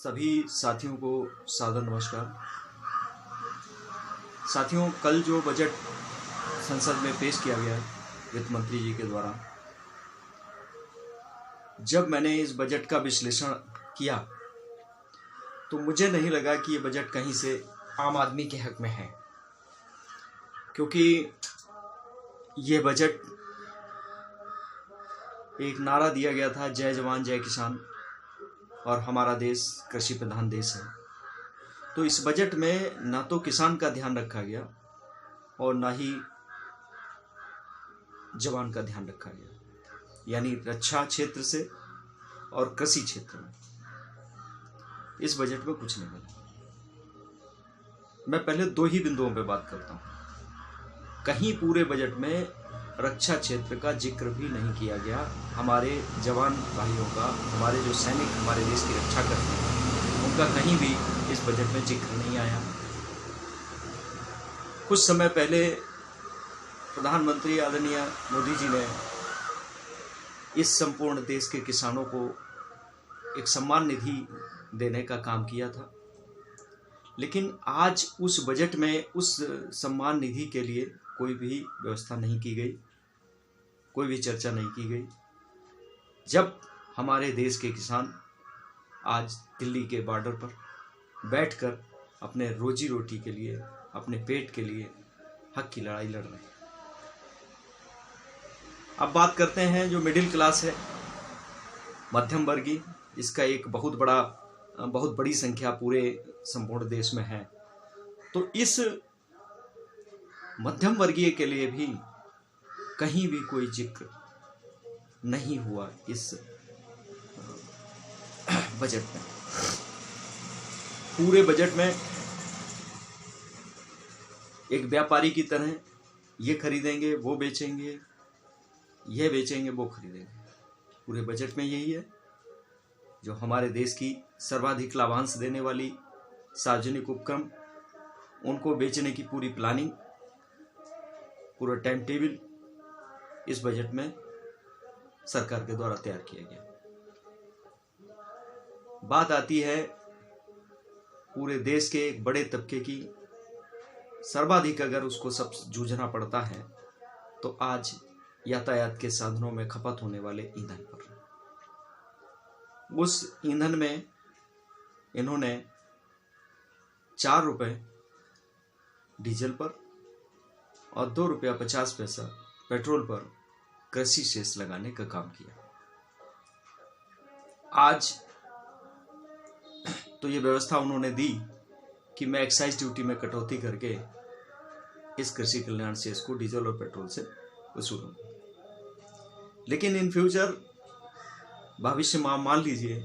सभी साथियों को सादर नमस्कार। साथियों, कल जो बजट संसद में पेश किया गया वित्त मंत्री जी के द्वारा, जब मैंने इस बजट का विश्लेषण किया तो मुझे नहीं लगा कि ये बजट कहीं से आम आदमी के हक में है, क्योंकि ये बजट एक नारा दिया गया था, जय जवान जय किसान, और हमारा देश कृषि प्रधान देश है। तो इस बजट में ना तो किसान का ध्यान रखा गया और ना ही जवान का ध्यान रखा गया, यानी रक्षा क्षेत्र से और कृषि क्षेत्र में इस बजट में कुछ नहीं मिला। मैं पहले दो ही बिंदुओं पे बात करता हूँ। कहीं पूरे बजट में रक्षा क्षेत्र का जिक्र भी नहीं किया गया। हमारे जवान भाइयों का, हमारे जो सैनिक हमारे देश की रक्षा करते हैं, उनका कहीं भी इस बजट में जिक्र नहीं आया। कुछ समय पहले प्रधानमंत्री आदरणीय मोदी जी ने इस संपूर्ण देश के किसानों को एक सम्मान निधि देने का काम किया था, लेकिन आज उस बजट में उस सम्मान निधि के लिए कोई भी व्यवस्था नहीं की गई, कोई भी चर्चा नहीं की गई। जब हमारे देश के किसान आज दिल्ली के बॉर्डर पर बैठकर अपने रोजी रोटी के लिए, अपने पेट के लिए हक की लड़ाई लड़ रहे हैं। अब बात करते हैं जो मिडिल क्लास है, मध्यम वर्गीय, इसका एक बहुत बड़ी संख्या पूरे संपूर्ण देश में है। तो इस मध्यम वर्गीय के लिए भी कहीं भी कोई जिक्र नहीं हुआ इस बजट में। पूरे बजट में एक व्यापारी की तरह ये खरीदेंगे वो बेचेंगे, ये बेचेंगे वो खरीदेंगे। पूरे बजट में यही है। जो हमारे देश की सर्वाधिक लाभांश देने वाली सार्वजनिक उपक्रम, उनको बेचने की पूरी प्लानिंग, पूरा टाइम टेबल इस बजट में सरकार के द्वारा तैयार किया गया। बात आती है पूरे देश के एक बड़े तबके की, सर्वाधिक अगर उसको सब जूझना पड़ता है तो आज यातायात के साधनों में खपत होने वाले ईंधन पर। उस ईंधन में इन्होंने 4 रुपए डीजल पर और 2 रुपया 50 पैसा पेट्रोल पर कृषि सेस लगाने का काम किया। आज तो ये व्यवस्था उन्होंने दी कि मैं एक्साइज ड्यूटी में कटौती करके इस कृषि कल्याण सेस को डीजल और पेट्रोल से वसूलूंगा। लेकिन इन फ्यूचर भविष्य में मान लीजिए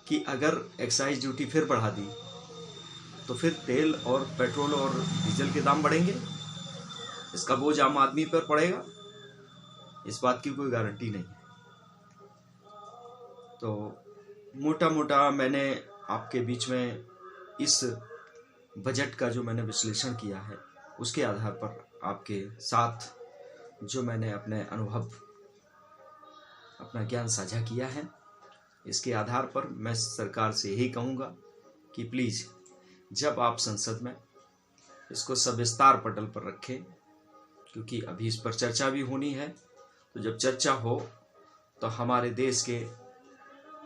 कि अगर एक्साइज ड्यूटी फिर बढ़ा दी तो फिर तेल और पेट्रोल और डीजल के दाम बढ़ेंगे, इसका बोझ आम आदमी पर पड़ेगा। इस बात की कोई गारंटी नहीं है। तो मोटा मोटा मैंने आपके बीच में इस बजट का जो मैंने विश्लेषण किया है, उसके आधार पर आपके साथ जो मैंने अपने अनुभव, अपना ज्ञान साझा किया है, इसके आधार पर मैं सरकार से यही कहूँगा कि प्लीज़ जब आप संसद में इसको सविस्तार पटल पर रखें, क्योंकि अभी इस पर चर्चा भी होनी है। तो जब चर्चा हो तो हमारे देश के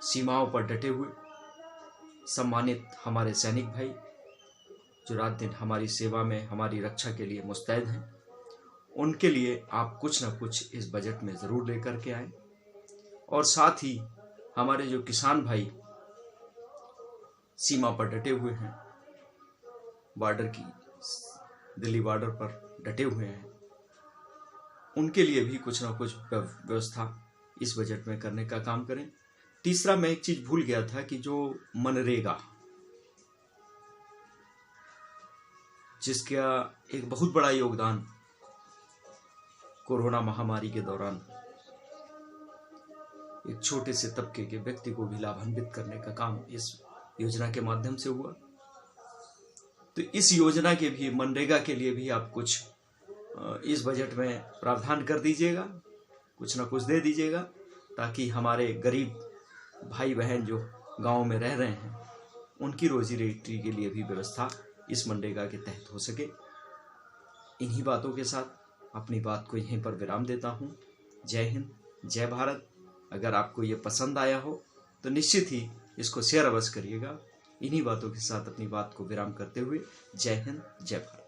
सीमाओं पर डटे हुए सम्मानित हमारे सैनिक भाई, जो रात दिन हमारी सेवा में, हमारी रक्षा के लिए मुस्तैद हैं, उनके लिए आप कुछ ना कुछ इस बजट में ज़रूर लेकर के आएँ। और साथ ही हमारे जो किसान भाई सीमा पर डटे हुए हैं, बॉर्डर की, दिल्ली बॉर्डर पर डटे हुए हैं, उनके लिए भी कुछ ना कुछ व्यवस्था इस बजट में करने का काम करें। तीसरा, मैं एक चीज भूल गया था कि जो मनरेगा, जिसका एक बहुत बड़ा योगदान कोरोना महामारी के दौरान एक छोटे से तबके के व्यक्ति को भी लाभान्वित करने का काम इस योजना के माध्यम से हुआ। तो इस योजना के भी, मनरेगा के लिए भी आप कुछ इस बजट में प्रावधान कर दीजिएगा, कुछ ना कुछ दे दीजिएगा, ताकि हमारे गरीब भाई बहन जो गांव में रह रहे हैं उनकी रोजी रोटी के लिए भी व्यवस्था इस मनरेगा के तहत हो सके। इन्हीं बातों के साथ अपनी बात को यहीं पर विराम देता हूँ। जय हिंद, जय भारत। अगर आपको ये पसंद आया हो तो निश्चित ही इसको शेयर अवश्य करिएगा। इन्हीं बातों के साथ अपनी बात को विराम करते हुए जय हिंद, जय भारत।